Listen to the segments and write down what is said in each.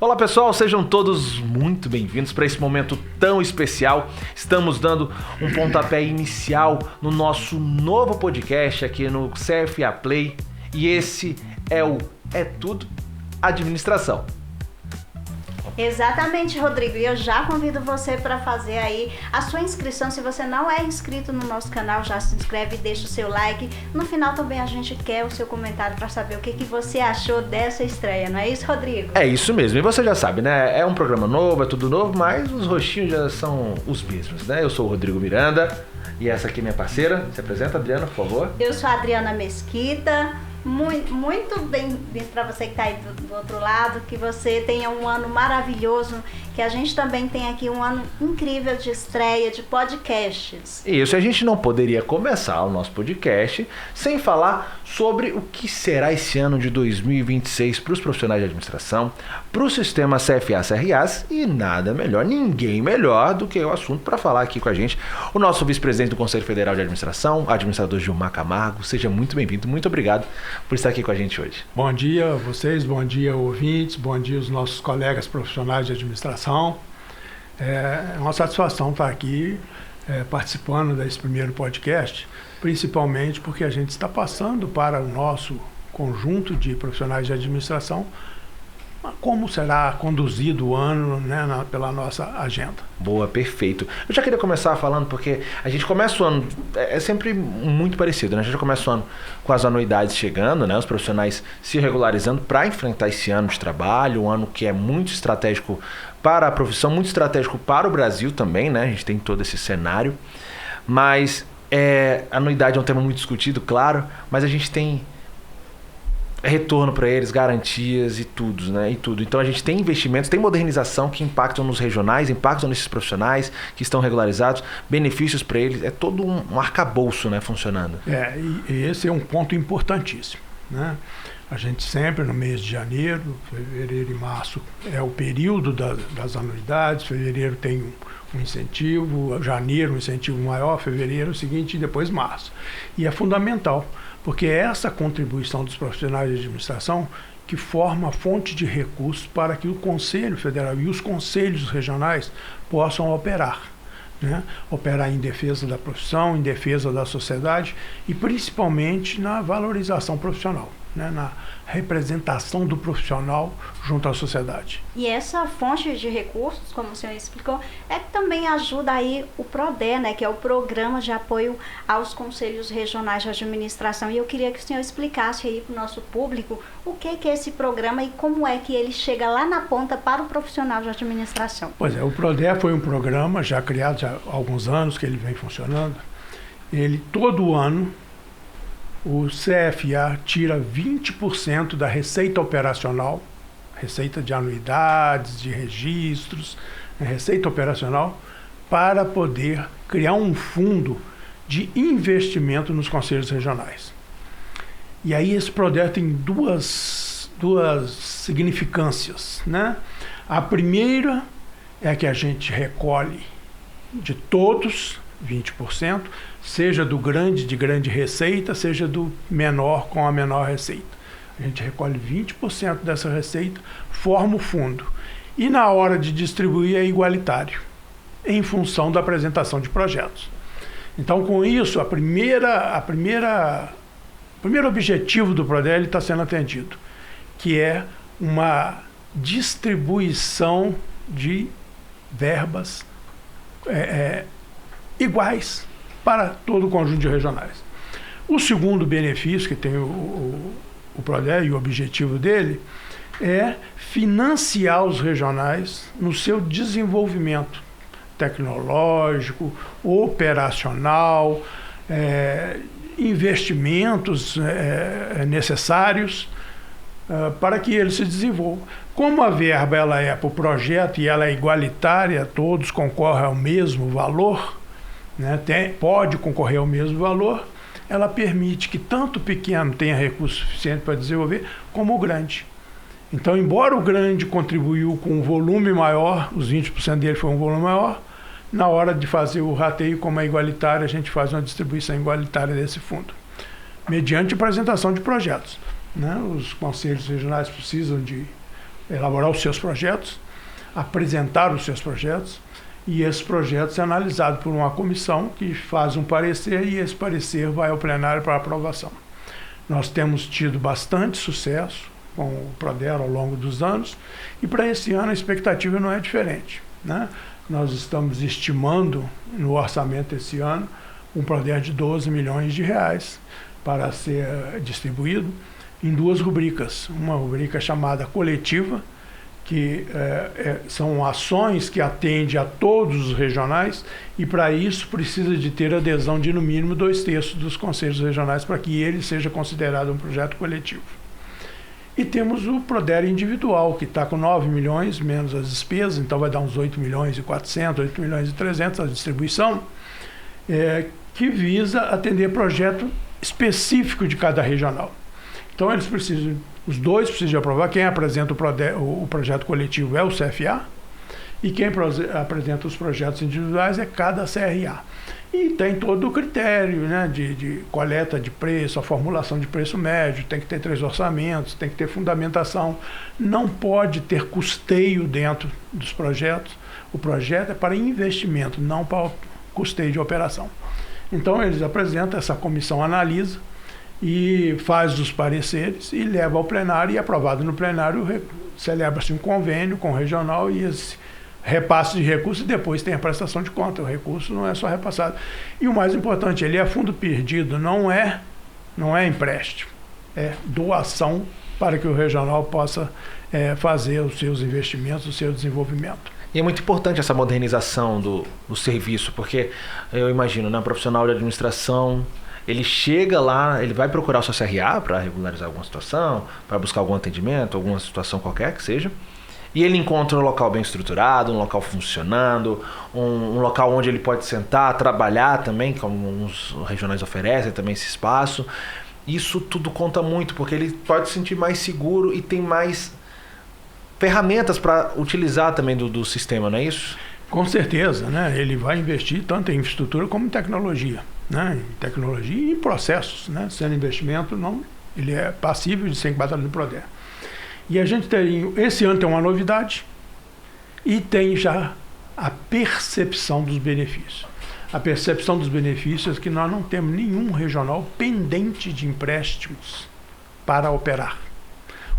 Olá pessoal, sejam todos muito bem-vindos para esse momento tão especial. Estamos dando um pontapé inicial no nosso novo podcast aqui no CFA Play e esse é o É Tudo Administração. Exatamente, Rodrigo, e eu já convido você para fazer aí a sua inscrição. Se você não é inscrito no nosso canal, já se inscreve e deixa o seu like. No final também a gente quer o seu comentário para saber o que você achou dessa estreia, não é isso, Rodrigo? É isso mesmo, e você já sabe, né? É um programa novo, é tudo novo, mas os rostinhos já são os mesmos, né? Eu sou o Rodrigo Miranda e essa aqui é minha parceira. Se apresenta, Adriana, por favor. Eu sou a Adriana Mesquita. Muito bem para você que está aí do outro lado, que você tenha um ano maravilhoso, que a gente também tem aqui um ano incrível de estreia de podcasts. Isso, a gente não poderia começar o nosso podcast sem falar sobre o que será esse ano de 2026 para os profissionais de administração, para o sistema CFA-CRAs e nada melhor, ninguém melhor do que o assunto para falar aqui com a gente, o nosso vice-presidente do Conselho Federal de Administração, administrador Gilmar Camargo. Seja muito bem-vindo, muito obrigado por estar aqui com a gente hoje. Bom dia a vocês, bom dia ouvintes, bom dia aos nossos colegas profissionais de administração. É uma satisfação estar aqui participando desse primeiro podcast, principalmente porque a gente está passando para o nosso conjunto de profissionais de administração como será conduzido o ano, né, pela nossa agenda. Boa, perfeito. Eu já queria começar falando, porque a gente começa o ano, é sempre muito parecido, né? A gente começa o ano com as anuidades chegando, né? Os profissionais se regularizando para enfrentar esse ano de trabalho, um ano que é muito estratégico para a profissão, muito estratégico para o Brasil também, né? A gente tem todo esse cenário, mas anuidade é um tema muito discutido, claro, mas a gente tem retorno para eles, garantias e tudo, né? Então a gente tem investimentos, tem modernização que impactam nos regionais, impactam nesses profissionais que estão regularizados, benefícios para eles, é todo um arcabouço, né, funcionando. E esse é um ponto importantíssimo, né? A gente sempre no mês de janeiro, fevereiro e março é o período das anuidades, fevereiro tem um incentivo, janeiro um incentivo maior, fevereiro o seguinte e depois março. E é fundamental, porque é essa contribuição dos profissionais de administração que forma a fonte de recursos para que o Conselho Federal e os conselhos regionais possam operar, né? Operar em defesa da profissão, em defesa da sociedade e principalmente na valorização profissional, né? Na representação do profissional junto à sociedade. E essa fonte de recursos, como o senhor explicou, é que também ajuda aí o PRODE, né, que é o Programa de Apoio aos Conselhos Regionais de Administração. E eu queria que o senhor explicasse aí para o nosso público o que é esse programa e como é que ele chega lá na ponta para o profissional de administração. Pois é, o PRODE foi um programa já criado há alguns anos que ele vem funcionando. Ele todo ano o CFA tira 20% da receita operacional, receita de anuidades, de registros, receita operacional, para poder criar um fundo de investimento nos conselhos regionais. E aí esse projeto tem duas significâncias, né? A primeira é que a gente recolhe de todos 20%, seja do de grande receita, seja do menor com a menor receita. A gente recolhe 20% dessa receita, forma o fundo. E na hora de distribuir é igualitário, em função da apresentação de projetos. Então, com isso, o primeiro objetivo do PRODE está sendo atendido, que é uma distribuição de verbas iguais para todo o conjunto de regionais. O segundo benefício que tem o PRODE e o objetivo dele é financiar os regionais no seu desenvolvimento tecnológico, operacional, investimentos necessários para que ele se desenvolva. Como a verba ela é para o projeto e ela é igualitária, todos concorrem ao mesmo valor, né, pode concorrer ao mesmo valor, ela permite que tanto o pequeno tenha recurso suficiente para desenvolver, como o grande. Então, embora o grande contribuiu com um volume maior, os 20% dele foi um volume maior, na hora de fazer o rateio, como é igualitário, a gente faz uma distribuição igualitária desse fundo, mediante apresentação de projetos, né? Os conselhos regionais precisam de elaborar os seus projetos, apresentar os seus projetos, e esses projetos são analisados por uma comissão que faz um parecer e esse parecer vai ao plenário para aprovação. Nós temos tido bastante sucesso com o Proder ao longo dos anos e para esse ano a expectativa não é diferente, né? Nós estamos estimando no orçamento esse ano um Proder de 12 milhões de reais para ser distribuído em 2 rubricas. Uma rubrica chamada coletiva, que são ações que atendem a todos os regionais e para isso precisa de ter adesão de no mínimo 2/3 dos conselhos regionais para que ele seja considerado um projeto coletivo. E temos o Proder individual, que está com 9 milhões menos as despesas, então vai dar uns 8 milhões e 400, 8 milhões e 300 a distribuição, que visa atender projeto específico de cada regional. Então eles precisam, os dois precisam de aprovar. Quem apresenta o projeto coletivo é o CFA e quem apresenta os projetos individuais é cada CRA. E tem todo o critério, né, de coleta de preço, a formulação de preço médio, tem que ter 3 orçamentos, tem que ter fundamentação, não pode ter custeio dentro dos projetos. O projeto é para investimento, não para custeio de operação. Então eles apresentam, essa comissão analisa e faz os pareceres e leva ao plenário, e aprovado no plenário celebra-se um convênio com o regional e esse repasse de recursos, e depois tem a prestação de conta. O recurso não é só repassado. E o mais importante, ele é fundo perdido, não é empréstimo, é doação para que o regional possa fazer os seus investimentos, o seu desenvolvimento. E é muito importante essa modernização do serviço, porque eu imagino, né, um profissional de administração, ele chega lá, ele vai procurar o seu CRA para regularizar alguma situação, para buscar algum atendimento, alguma situação qualquer que seja, e ele encontra um local bem estruturado, um local funcionando, um local onde ele pode sentar, trabalhar também, como os regionais oferecem também esse espaço. Isso tudo conta muito, porque ele pode se sentir mais seguro e tem mais ferramentas para utilizar também do sistema, não é isso? Com certeza, né? Ele vai investir tanto em infraestrutura como em tecnologia, né? Em tecnologia e em processos, né? Sendo investimento, não, ele é passível de ser enquadrado no Proder. E a gente tem, esse ano tem uma novidade e tem já a percepção dos benefícios. A percepção dos benefícios é que nós não temos nenhum regional pendente de empréstimos para operar.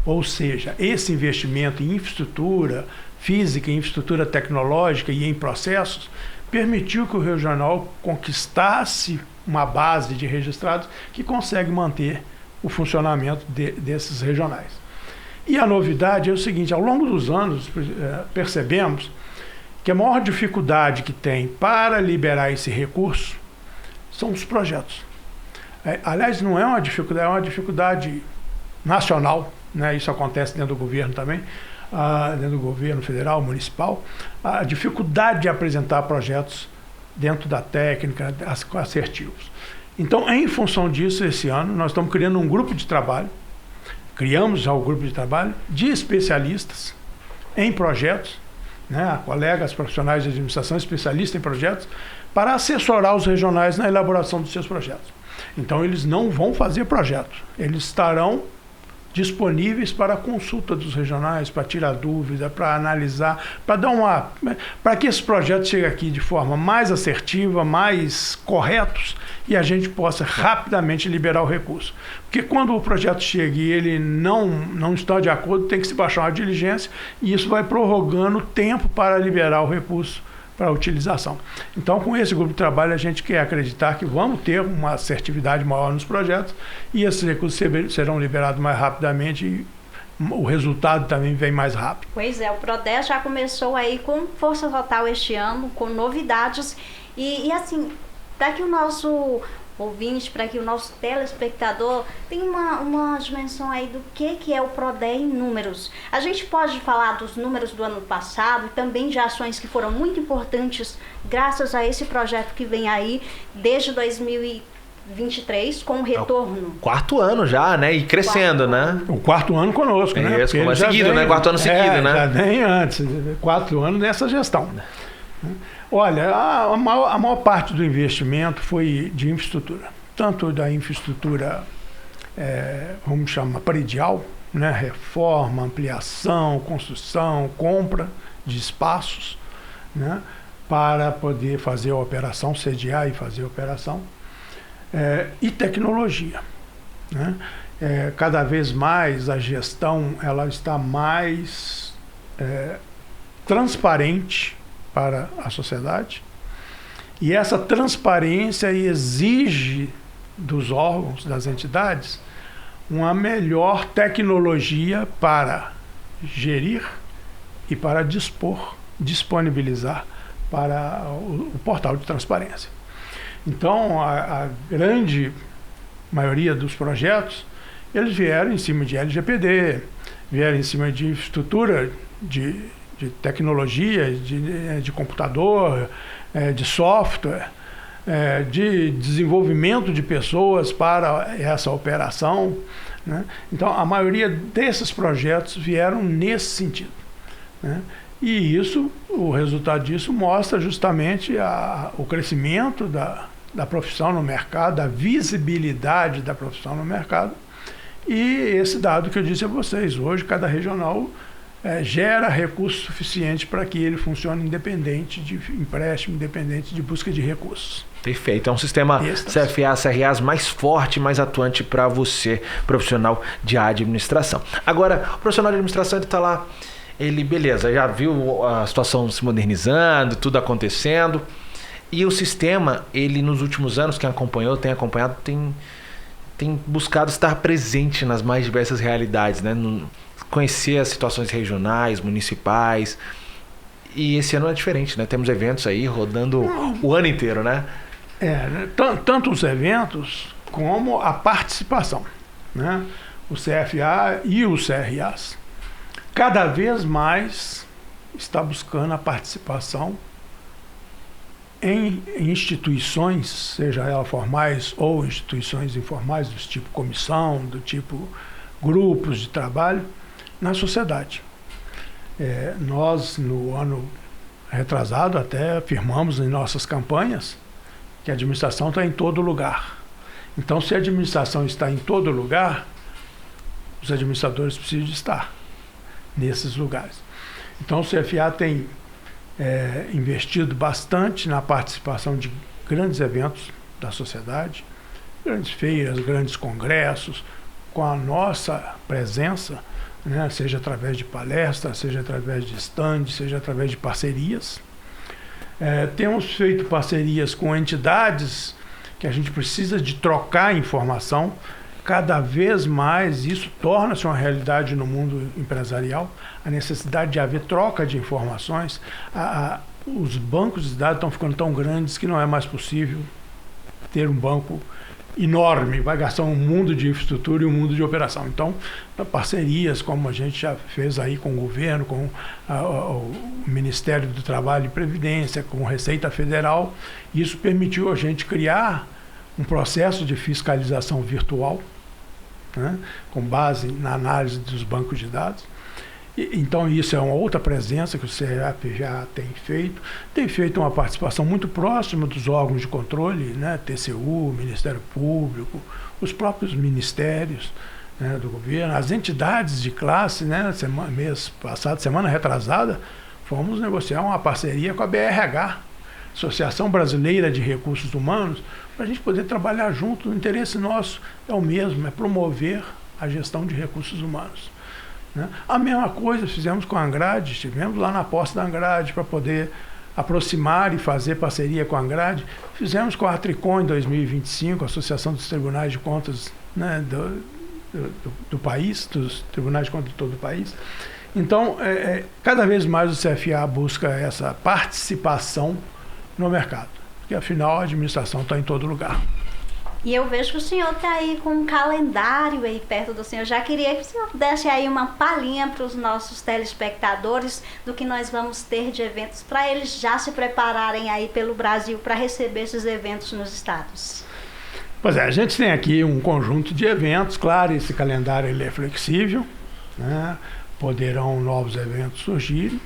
Ou seja, esse investimento em infraestrutura física, em infraestrutura tecnológica e em processos permitiu que o regional conquistasse uma base de registrados que consegue manter o funcionamento desses regionais. E a novidade é o seguinte: ao longo dos anos percebemos que a maior dificuldade que tem para liberar esse recurso são os projetos. Aliás, não é uma dificuldade, é uma dificuldade nacional, né? Isso acontece dentro do governo também, dentro do governo federal, municipal, a dificuldade de apresentar projetos dentro da técnica, assertivos. Então, em função disso, esse ano, nós estamos criando um grupo de trabalho, criamos já o grupo de trabalho de especialistas em projetos, né? Colegas profissionais de administração, especialistas em projetos, para assessorar os regionais na elaboração dos seus projetos. Então, eles não vão fazer projetos, eles estarão disponíveis para a consulta dos regionais, para tirar dúvida, para analisar, para que esses projetos cheguem aqui de forma mais assertiva, mais corretos, e a gente possa rapidamente liberar o recurso. Porque quando o projeto chega e ele não está de acordo, tem que se baixar uma diligência, e isso vai prorrogando o tempo para liberar o recurso para a utilização. Então, com esse grupo de trabalho, a gente quer acreditar que vamos ter uma assertividade maior nos projetos e esses recursos serão liberados mais rapidamente e o resultado também vem mais rápido. Pois é, o Proder já começou aí com força total este ano, com novidades e assim, para que o nosso ouvinte, para que o nosso telespectador tenha uma dimensão aí do que é o Proder em números. A gente pode falar dos números do ano passado e também de ações que foram muito importantes graças a esse projeto que vem aí desde 2023 com o retorno. É o 4º ano já, né? E crescendo, né? O 4º ano conosco, né? Isso, como é seguido, né? 4º ano seguido, né? Já vem antes, 4 anos nessa gestão. Olha, a maior parte do investimento foi de infraestrutura. Tanto da infraestrutura, vamos chamar, predial, né? Reforma, ampliação, construção, compra de espaços, né? Para poder fazer a operação, sediar e fazer a operação, e tecnologia, né? Cada vez mais a gestão ela está mais transparente para a sociedade, e essa transparência exige dos órgãos, das entidades, uma melhor tecnologia para gerir e para disponibilizar para o portal de transparência. Então, a grande maioria dos projetos, eles vieram em cima de LGPD, vieram em cima de infraestrutura, de tecnologia, de computador, de software, de desenvolvimento de pessoas para essa operação, né? Então, a maioria desses projetos vieram nesse sentido, né? E o resultado disso mostra justamente o crescimento da profissão no mercado, a visibilidade da profissão no mercado, e esse dado que eu disse a vocês. Hoje, cada regional gera recurso suficiente para que ele funcione independente de empréstimo, independente de busca de recursos. Perfeito. É um sistema CFA, CRAs mais forte, mais atuante para você, profissional de administração. Agora, o profissional de administração, ele está lá, beleza, já viu a situação se modernizando, tudo acontecendo, e o sistema, ele nos últimos anos, quem acompanhou, tem acompanhado, tem buscado estar presente nas mais diversas realidades, né? Conhecer as situações regionais, municipais, e esse ano é diferente, né? Temos eventos aí rodando o ano inteiro, né? Tanto os eventos como a participação, né? O CFA e os CRAs. Cada vez mais está buscando a participação em instituições, seja elas formais ou instituições informais, do tipo comissão, do tipo grupos de trabalho, na sociedade. Nós, no ano retrasado, até afirmamos em nossas campanhas que a administração está em todo lugar. Então, se a administração está em todo lugar, os administradores precisam de estar nesses lugares. Então, o CFA tem investido bastante na participação de grandes eventos da sociedade, grandes feiras, grandes congressos, com a nossa presença, né, seja através de palestras, seja através de stands, seja através de parcerias. Temos feito parcerias com entidades que a gente precisa de trocar informação. Cada vez mais isso torna-se uma realidade no mundo empresarial, a necessidade de haver troca de informações. Os bancos de dados estão ficando tão grandes que não é mais possível ter um banco enorme, vai gastar um mundo de infraestrutura e um mundo de operação. Então, parcerias como a gente já fez aí com o governo, com o Ministério do Trabalho e Previdência, com a Receita Federal, isso permitiu a gente criar um processo de fiscalização virtual, né, com base na análise dos bancos de dados. Então, isso é uma outra presença que o CEAP já tem feito uma participação muito próxima dos órgãos de controle, né, TCU, Ministério Público, os próprios ministérios, né, do governo, as entidades de classe, né, mês passado, semana retrasada, fomos negociar uma parceria com a BRH, Associação Brasileira de Recursos Humanos, para a gente poder trabalhar junto. O interesse nosso é o mesmo, é promover a gestão de recursos humanos, né? A mesma coisa fizemos com a Angrade, estivemos lá na posse da Angrade para poder aproximar e fazer parceria com a Angrade. Fizemos com a Tricom em 2025, a Associação dos Tribunais de Contas, né, do país, dos Tribunais de Contas de todo o país. Então, cada vez mais o CFA busca essa participação no mercado, porque afinal a administração está em todo lugar. E eu vejo que o senhor está aí com um calendário aí perto do senhor. Já queria que o senhor desse aí uma palhinha para os nossos telespectadores do que nós vamos ter de eventos, para eles já se prepararem aí pelo Brasil para receber esses eventos nos estados. Pois é, a gente tem aqui um conjunto de eventos. Claro, esse calendário ele é flexível, né? Poderão novos eventos surgirem.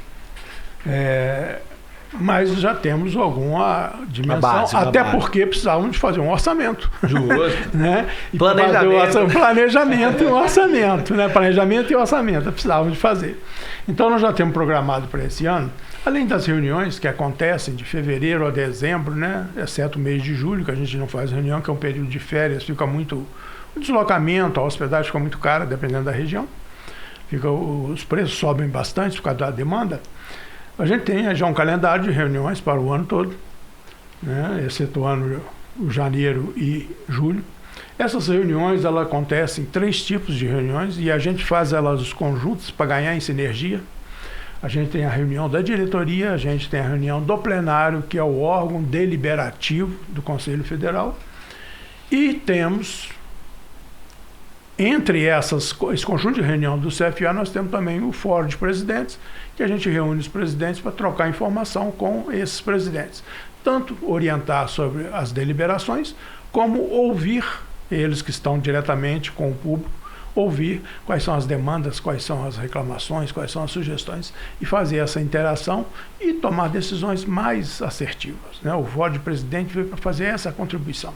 Mas já temos alguma dimensão, base, até base. porque precisávamos de fazer um orçamento. Justo. Né? E Planejamento. Planejamento e orçamento. Né? Planejamento e orçamento, precisávamos de fazer. Então nós já temos programado para esse ano, além das reuniões que acontecem de fevereiro a dezembro, né? Exceto o mês de julho, que a gente não faz reunião, que é um período de férias, fica muito... O deslocamento, a hospedagem fica muito cara, dependendo da região. Os preços sobem bastante por causa da demanda. A gente tem já um calendário de reuniões para o ano todo, né? Excetuando o janeiro e julho. Essas reuniões elas acontecem em 3 tipos de reuniões e a gente faz elas conjuntas para ganhar em sinergia. A gente tem a reunião da diretoria, a gente tem a reunião do plenário, que é o órgão deliberativo do Conselho Federal, e temos, entre esse conjunto de reunião do CFA, nós temos também o Fórum de Presidentes, que a gente reúne os presidentes para trocar informação com esses presidentes. Tanto orientar sobre as deliberações, como ouvir eles que estão diretamente com o público, ouvir quais são as demandas, quais são as reclamações, quais são as sugestões, e fazer essa interação e tomar decisões mais assertivas. Né? O Fórum de Presidente veio para fazer essa contribuição.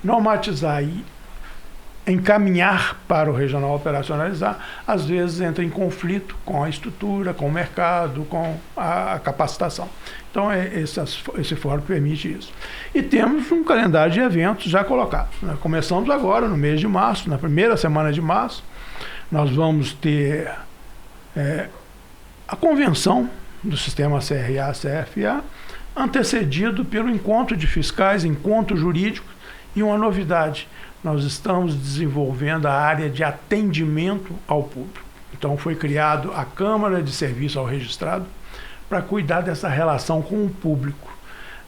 Normatizar e encaminhar para o regional operacionalizar, às vezes entra em conflito com a estrutura, com o mercado, com a capacitação. Então, esse fórum permite isso. E temos um calendário de eventos já colocado. Nós começamos agora, no mês de março, na primeira semana de março, nós vamos ter a convenção do sistema CRA-CFA, antecedido pelo encontro de fiscais, encontro jurídico, e uma novidade: nós estamos desenvolvendo a área de atendimento ao público. Então foi criado a Câmara de Serviço ao Registrado para cuidar dessa relação com o público.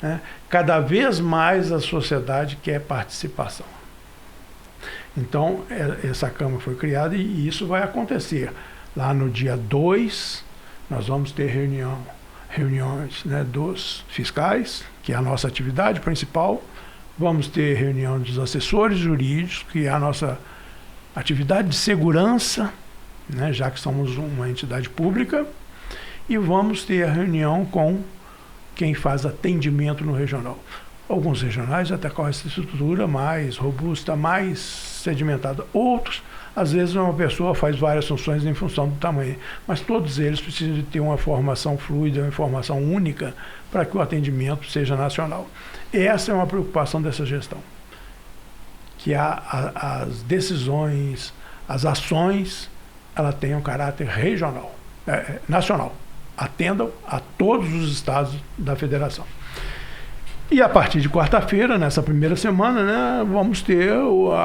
Né? Cada vez mais a sociedade quer participação. Então essa Câmara foi criada e isso vai acontecer. Lá no dia 2, nós vamos ter reuniões, né, dos fiscais, que é a nossa atividade principal. Vamos ter reunião dos assessores jurídicos, que é a nossa atividade de segurança, né, já que somos uma entidade pública, e vamos ter a reunião com quem faz atendimento no regional. Alguns regionais até com essa estrutura mais robusta, mais sedimentada. Outros, às vezes, uma pessoa faz várias funções em função do tamanho, mas todos eles precisam de ter uma formação fluida, uma informação única, para que o atendimento seja nacional. Essa é uma preocupação dessa gestão, que as decisões, as ações, ela tenham caráter regional, nacional, atendam a todos os estados da federação. E a partir de quarta-feira, nessa primeira semana, né, vamos ter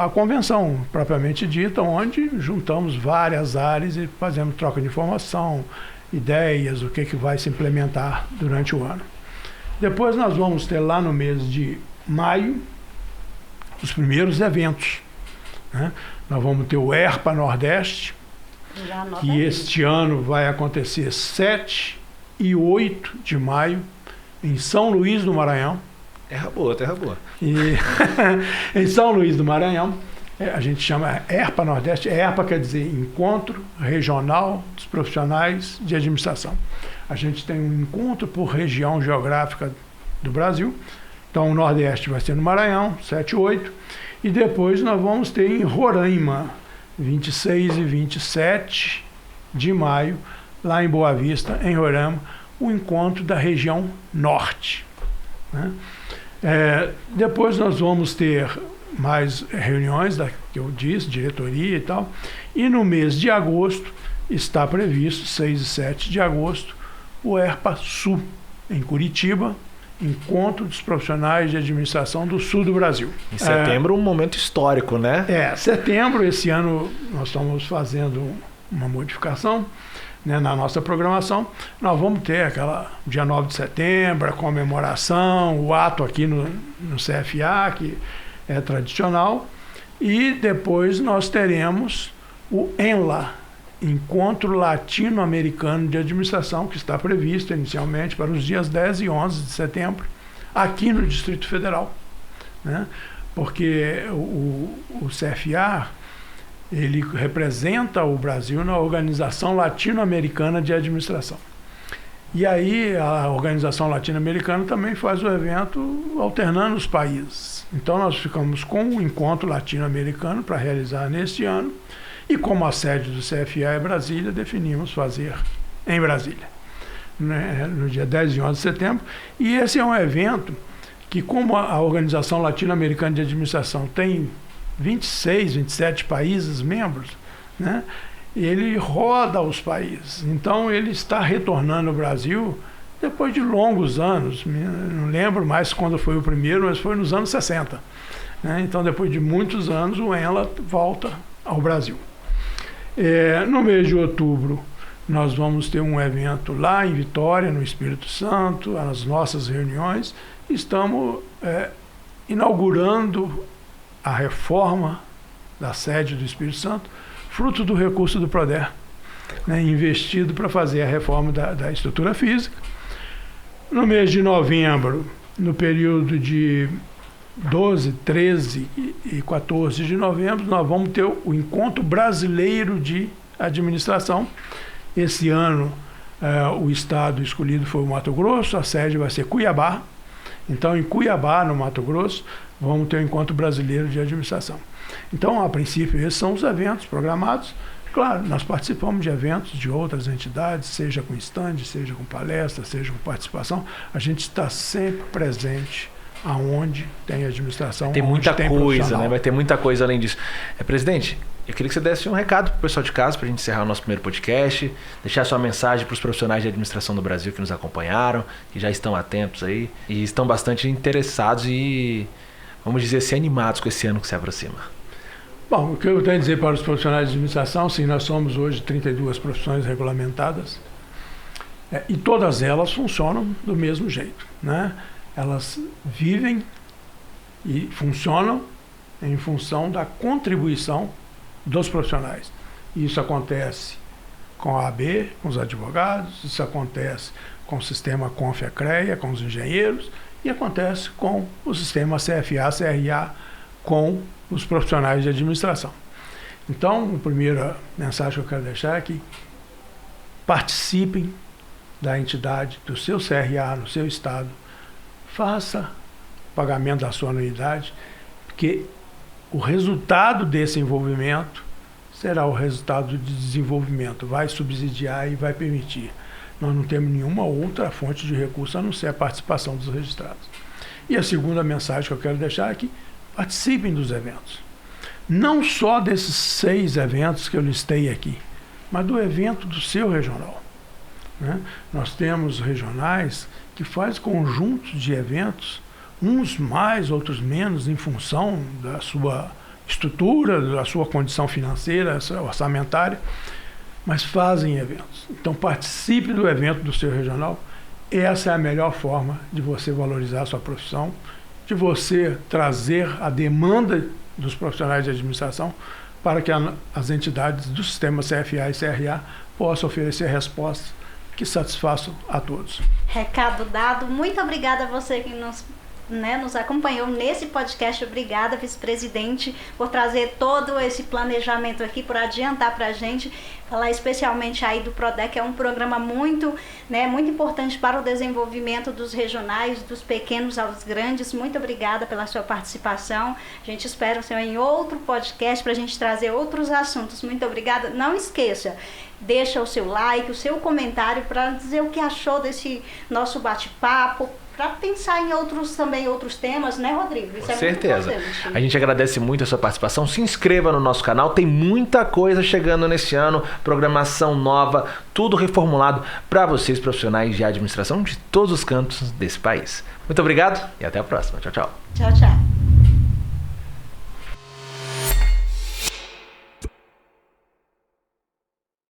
a convenção propriamente dita, onde juntamos várias áreas e fazemos troca de informação, ideias, o que vai se implementar durante o ano. Depois nós vamos ter lá no mês de maio os primeiros eventos. Né? Nós vamos ter o ERPA Nordeste, que este ano vai acontecer 7 e 8 de maio, em São Luís do Maranhão. Terra boa, terra boa. E em São Luís do Maranhão, a gente chama ERPA Nordeste. ERPA quer dizer Encontro Regional dos Profissionais de Administração. A gente tem um encontro por região geográfica do Brasil. Então o Nordeste vai ser no Maranhão, 7 e 8. E depois nós vamos ter em Roraima, 26 e 27 de maio, lá em Boa Vista, em Roraima, o encontro da região Norte. Né? Depois nós vamos ter mais reuniões, que eu disse, diretoria e tal. E no mês de agosto está previsto, 6 e 7 de agosto, o ERPA Sul, em Curitiba, Encontro dos Profissionais de Administração do Sul do Brasil. Em setembro, um momento histórico, né? Setembro, esse ano nós estamos fazendo uma modificação, né, na nossa programação. Nós vamos ter aquela dia 9 de setembro, a comemoração, o ato aqui no CFA, que é tradicional, e depois nós teremos o ENLA, Encontro Latino-Americano de Administração, que está previsto inicialmente para os dias 10 e 11 de setembro, aqui no Distrito Federal. Né? Porque o CFA, ele representa o Brasil na Organização Latino-Americana de Administração. E aí a Organização Latino-Americana também faz o evento alternando os países. Então nós ficamos com o encontro latino-americano para realizar neste ano, e como a sede do CFA é Brasília, definimos fazer em Brasília, né, no dia 10 e 11 de setembro. E esse é um evento que, como a Organização Latino-Americana de Administração tem 26, 27 países membros, né, ele roda os países. Então ele está retornando ao Brasil depois de longos anos. Não lembro mais quando foi o primeiro, mas foi nos anos 60. Né? Então, depois de muitos anos, o ENLA volta ao Brasil. No mês de outubro, nós vamos ter um evento lá em Vitória, no Espírito Santo, as nossas reuniões. Estamos inaugurando a reforma da sede do Espírito Santo, fruto do recurso do PRODER, né, investido para fazer a reforma da estrutura física. No mês de novembro, no período de 12, 13 e 14 de novembro, nós vamos ter o Encontro Brasileiro de Administração. Esse ano, o estado escolhido foi o Mato Grosso, a sede vai ser Cuiabá. Então, em Cuiabá, no Mato Grosso, vamos ter o Encontro Brasileiro de Administração. Então, a princípio, esses são os eventos programados. Claro, nós participamos de eventos de outras entidades, seja com stand, seja com palestra, seja com participação. A gente está sempre presente aonde tem administração. Tem muita coisa, né? Vai ter muita coisa além disso. Presidente, eu queria que você desse um recado para o pessoal de casa, para a gente encerrar o nosso primeiro podcast, deixar sua mensagem para os profissionais de administração do Brasil que nos acompanharam, que já estão atentos aí e estão bastante interessados e, vamos dizer assim, animados com esse ano que se aproxima. Bom, o que eu tenho a dizer para os profissionais de administração, sim, nós somos hoje 32 profissões regulamentadas, e todas elas funcionam do mesmo jeito, né? Elas vivem e funcionam em função da contribuição dos profissionais. Isso acontece com a AB, com os advogados, isso acontece com o sistema CONF-CREA, com os engenheiros, e acontece com o sistema CFA, CRA, com os profissionais de administração. Então, a primeira mensagem que eu quero deixar é que participem da entidade, do seu CRA, no seu estado, faça o pagamento da sua anuidade, porque o resultado desse envolvimento será o resultado de desenvolvimento, vai subsidiar e vai permitir. Nós não temos nenhuma outra fonte de recurso a não ser a participação dos registrados. E a segunda mensagem que eu quero deixar é que participem dos eventos. Não só desses 6 eventos que eu listei aqui, mas do evento do seu regional. Né? Nós temos regionais que fazem conjuntos de eventos, uns mais, outros menos, em função da sua estrutura, da sua condição financeira, orçamentária, mas fazem eventos. Então participe do evento do seu regional. Essa é a melhor forma de você valorizar a sua profissão, de você trazer a demanda dos profissionais de administração para que as entidades do sistema CFA e CRA possam oferecer respostas que satisfaçam a todos. Recado dado. Muito obrigada a você que nos acompanhou nesse podcast. Obrigada, vice-presidente, por trazer todo esse planejamento aqui, por adiantar para a gente, falar especialmente aí do PRODER, que é um programa muito importante para o desenvolvimento dos regionais, dos pequenos aos grandes. Muito obrigada pela sua participação. A gente espera o senhor em outro podcast para a gente trazer outros assuntos. Muito obrigada. Não esqueça, deixa o seu like, o seu comentário para dizer o que achou desse nosso bate-papo, para pensar em outros temas, né, Rodrigo? Isso com certeza. A gente agradece muito a sua participação. Se inscreva no nosso canal, tem muita coisa chegando nesse ano, programação nova, tudo reformulado para vocês, profissionais de administração de todos os cantos desse país. Muito obrigado e até a próxima. Tchau, tchau. Tchau, tchau.